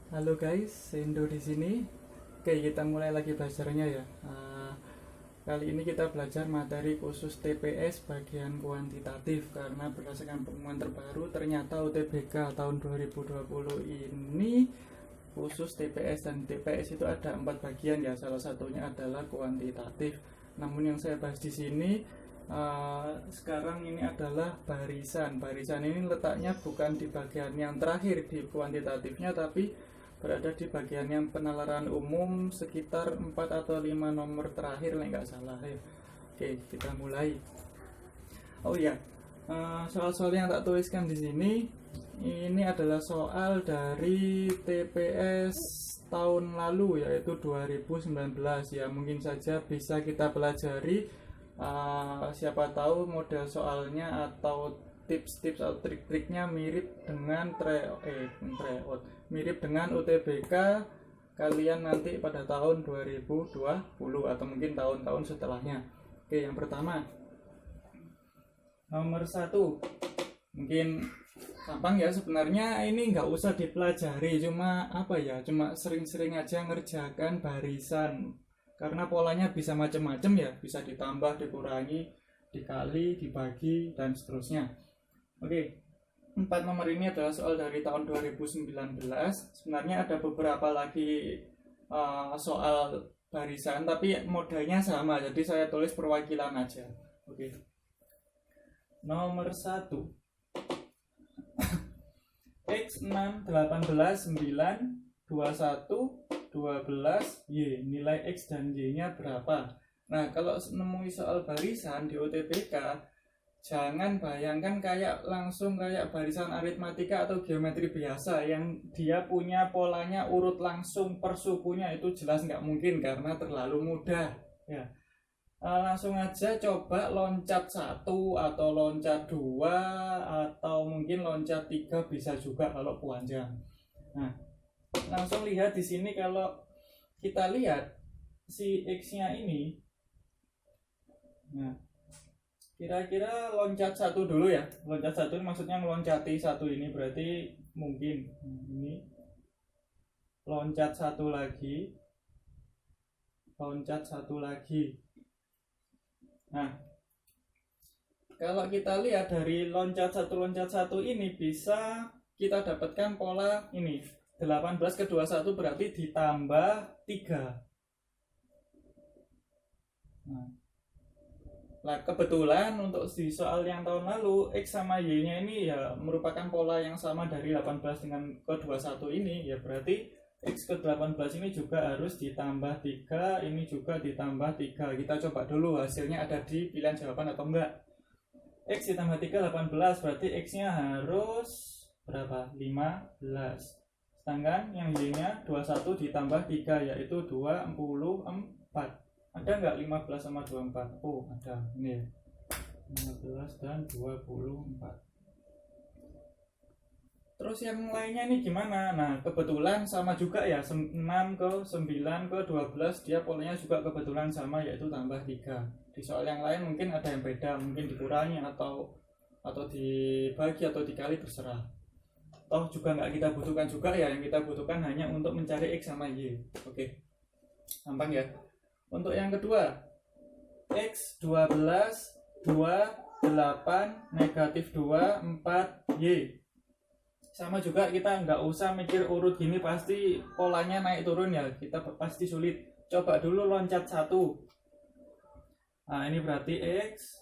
Halo guys, Sendo di sini. Oke, kita mulai lagi belajarnya ya. Kali ini kita belajar materi khusus TPS bagian kuantitatif karena berdasarkan pengumuman terbaru ternyata UTBK tahun 2020 ini khusus TPS, dan TPS itu ada 4 bagian ya. Salah satunya adalah kuantitatif. Namun yang saya bahas di sini sekarang ini adalah barisan. Barisan ini letaknya bukan di bagian yang terakhir di kuantitatifnya, tapi berada di bagian yang penalaran umum sekitar 4 atau 5 nomor terakhir lah nggak salah ya. Oke, kita mulai. Oh iya, soal-soal yang tak tuliskan di sini ini adalah soal dari TPS tahun lalu, yaitu 2019 ya. Mungkin saja bisa kita pelajari, siapa tahu model soalnya atau tips-tips atau trik-triknya mirip dengan mirip dengan UTBK kalian nanti pada tahun 2020 atau mungkin tahun-tahun setelahnya. Oke, yang pertama nomor 1, mungkin gampang ya sebenarnya, ini nggak usah dipelajari, cuma cuma sering-sering aja ngerjakan barisan karena polanya bisa macam-macam ya, bisa ditambah, dikurangi, dikali, dibagi, dan seterusnya. Oke, 4 nomor ini adalah soal dari tahun 2019. Sebenarnya ada beberapa lagi soal barisan, tapi modelnya sama, jadi saya tulis perwakilan aja. Oke, nomor 1, X 6, 18, 9, 21, 12, Y. Nilai X dan Y-nya berapa? Nah, kalau menemui soal barisan di UTBK, jangan bayangkan langsung kayak barisan aritmatika atau geometri biasa yang dia punya polanya urut langsung per sukunya. Itu jelas nggak mungkin karena terlalu mudah ya. Langsung aja coba loncat 1 atau loncat 2 atau mungkin loncat 3 bisa juga kalau panjang. Nah, langsung lihat di sini, kalau kita lihat si X-nya ini. Nah, kira-kira loncat 1 dulu ya. Loncat 1 ini maksudnya meloncati 1 ini, berarti mungkin ini loncat 1 lagi, loncat 1 lagi. Nah, kalau kita lihat dari loncat 1 ini bisa kita dapatkan pola ini 18 ke 21 berarti ditambah 3. Nah, kebetulan untuk di soal yang tahun lalu X sama Y nya ini ya merupakan pola yang sama dari 18 dengan ke 21 ini ya, berarti X ke 18 ini juga harus ditambah 3, ini juga ditambah 3. Kita coba dulu hasilnya ada di pilihan jawaban atau enggak. X ditambah 3 18, berarti X nya harus berapa? 15. Sedangkan yang Y nya 21 ditambah 3 yaitu 24. Ada enggak 15 sama 24? Oh ada, ini ya, 15 dan 24. Terus yang lainnya ini gimana? Nah, kebetulan sama juga ya, 6 ke 9 ke 12 dia polanya juga kebetulan sama, yaitu tambah 3. Di soal yang lain mungkin ada yang beda, mungkin dikurangi atau dibagi atau dikali, terserah. Toh juga nggak kita butuhkan juga ya, yang kita butuhkan hanya untuk mencari X sama Y. Oke, gampang ya. Untuk yang kedua, X 12, 2, 8, negatif 2, 4, Y. Sama juga, kita nggak usah mikir urut gini pasti polanya naik turun ya, kita pasti sulit. Coba dulu loncat 1. Nah, ini berarti X,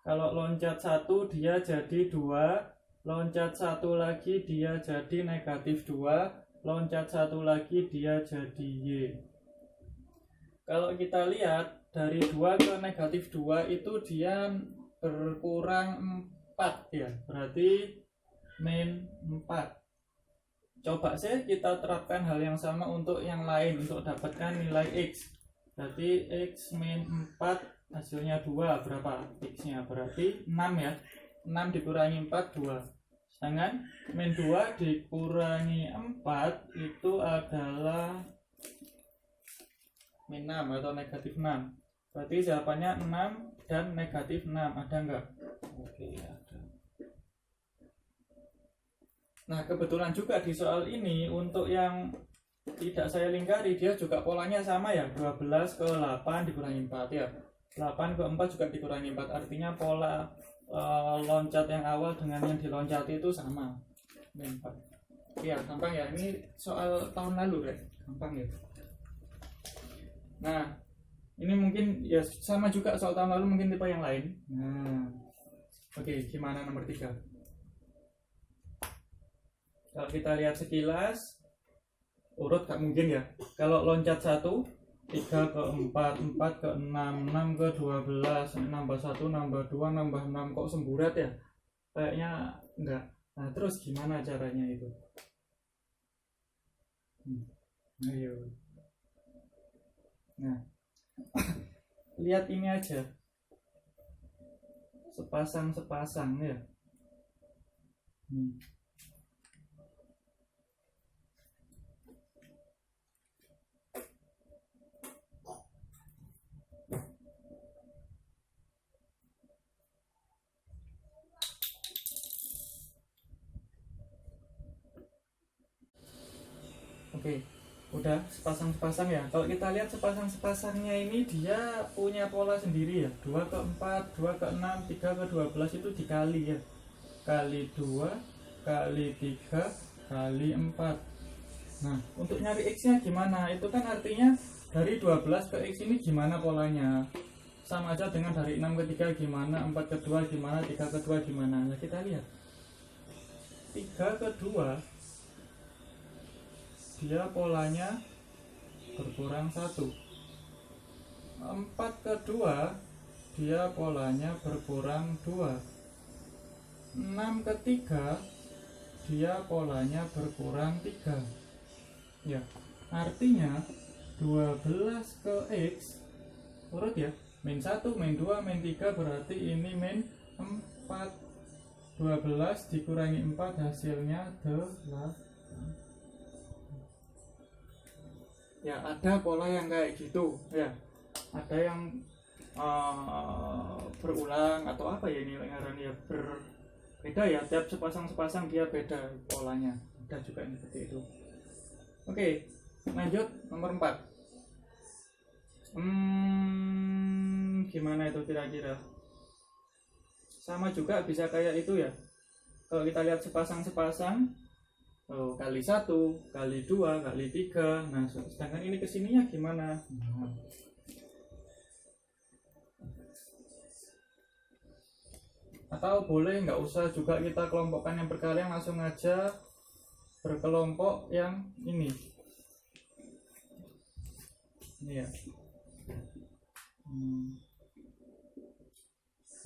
kalau loncat 1 dia jadi 2, loncat 1 lagi dia jadi negatif 2, loncat 1 lagi dia jadi Y. Kalau kita lihat dari 2 ke negatif 2 itu dia berkurang 4 ya, berarti min 4. Coba sih kita terapkan hal yang sama untuk yang lain untuk dapatkan nilai X. Berarti X min 4 hasilnya 2, berapa X nya? Berarti 6 ya. 6 dikurangi 4, 2. Sedangkan min 2 dikurangi 4 itu adalah min 6 atau negatif 6. Berarti jawabannya 6 dan negatif 6. Ada enggak? Oke, ada. Nah, kebetulan juga di soal ini untuk yang tidak saya lingkari dia juga polanya sama ya, 12 ke 8 dikurangi 4 ya. 8 ke 4 juga dikurangi 4, artinya pola loncat yang awal dengan yang diloncati itu sama. Ini 4. Ya, gampang ya. Ini soal tahun lalu, Rek. Gampang ya. Nah, ini mungkin ya sama juga soal tahun lalu, mungkin tipe yang lain. Nah, oke, gimana nomor 3? Kalau kita lihat sekilas, urut gak mungkin ya. Kalau loncat 1, 3 ke 4, 4 ke 6, 6 ke 12, nambah 1, nambah 2, nambah 6, kok semburat ya? Kayaknya enggak. Nah, terus gimana caranya itu? Ayo. Nah, lihat ini aja. Sepasang-sepasang ya. Oke, udah sepasang-sepasang ya. Kalau kita lihat sepasang-sepasangnya ini dia punya pola sendiri ya. 2 ke 4, 2 ke 6, 3 ke 12 itu dikali ya. Kali 2, kali 3, kali 4. Nah, untuk nyari X-nya gimana? Itu kan artinya dari 12 ke X ini gimana polanya? Sama aja dengan dari 6 ke 3 gimana, 4 ke 2 gimana, 3 ke 2 gimana. Nah, kita lihat. 3 ke 2 dia polanya berkurang 1. 4 ke 2 dia polanya berkurang 2. 6 ke 3 dia polanya berkurang 3 ya, artinya 12 ke X urut ya, min 1, min 2, min 3, berarti ini min 4. 12 dikurangi 4 hasilnya 8. Ya, ada pola yang kayak gitu ya, ada yang berulang atau apa ya ini ngarannya, berbeda ya, tiap sepasang-sepasang dia beda polanya, ada juga yang seperti itu. Oke, lanjut nomor 4. Gimana itu kira-kira? Sama juga bisa kayak itu ya. Kalau kita lihat sepasang-sepasang, kali 1, kali 2, kali 3. Nah, sedangkan ini kesininya gimana? Atau boleh nggak usah juga kita kelompokkan yang berkalian, langsung aja berkelompok yang ini. Ini ya.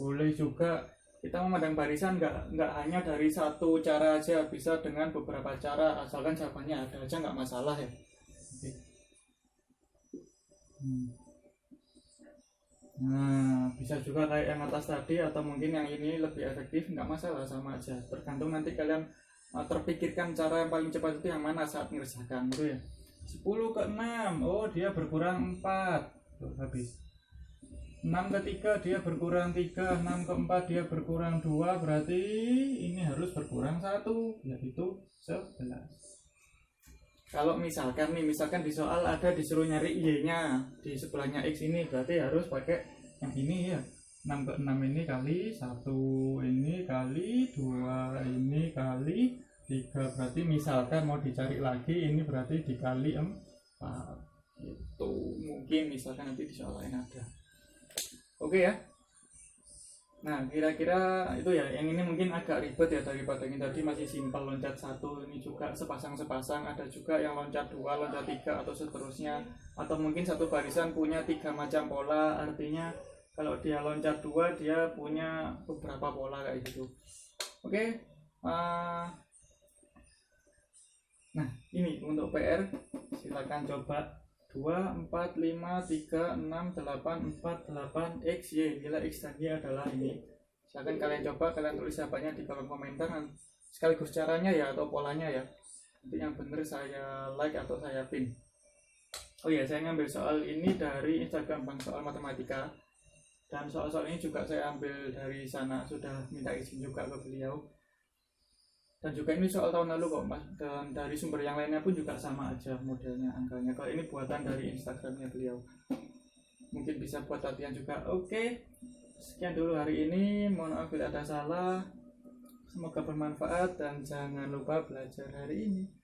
Boleh juga kita memandang barisan nggak hanya dari satu cara aja, bisa dengan beberapa cara, asalkan jawabannya ada aja nggak masalah ya. Oke. Nah, bisa juga kayak yang atas tadi, atau mungkin yang ini lebih efektif, nggak masalah, sama aja, tergantung nanti kalian terpikirkan cara yang paling cepat itu yang mana saat mengerjakan gitu ya. 10 ke 6, oh dia berkurang 4. Tuh, habis. 6 ke 3 dia berkurang 3, 6 ke 4 dia berkurang 2, berarti ini harus berkurang 1, yaitu 11. Kalau misalkan di soal ada disuruh nyari Y-nya di sebelahnya X ini, berarti harus pakai yang ini ya. 6 ke 6 ini kali 1, ini kali 2, ini kali 3, berarti misalkan mau dicari lagi ini berarti dikali 4. Itu mungkin misalkan nanti di soal lain ada. Oke ya. Nah, kira-kira itu ya. Yang ini mungkin agak ribet ya daripada yang tadi masih simpel loncat 1, ini juga sepasang-sepasang, ada juga yang loncat 2, loncat 3 atau seterusnya. Atau mungkin satu barisan punya 3 macam pola, artinya kalau dia loncat 2 dia punya beberapa pola kayak gitu. Oke. Nah, ini untuk PR silakan coba. 2, 4, 5, 3, 6, 8, 4, 8, X, Y. Bila X tadi adalah ini. Silahkan kalian coba, kalian tulis jawabannya di kolom komentar, sekaligus caranya ya, atau polanya ya. Nanti yang benar saya like atau saya pin. Oh iya, saya ngambil soal ini dari Instagram Bang Soal Matematika. Dan soal-soal ini juga saya ambil dari sana, sudah minta izin juga ke beliau. Dan juga ini soal tahun lalu kok Mas, dan dari sumber yang lainnya pun juga sama aja modelnya, angkanya. Kalau ini buatan dari Instagramnya beliau, mungkin bisa buat latihan juga. Oke, sekian dulu hari ini, mohon maaf bila ada salah, semoga bermanfaat dan jangan lupa belajar hari ini.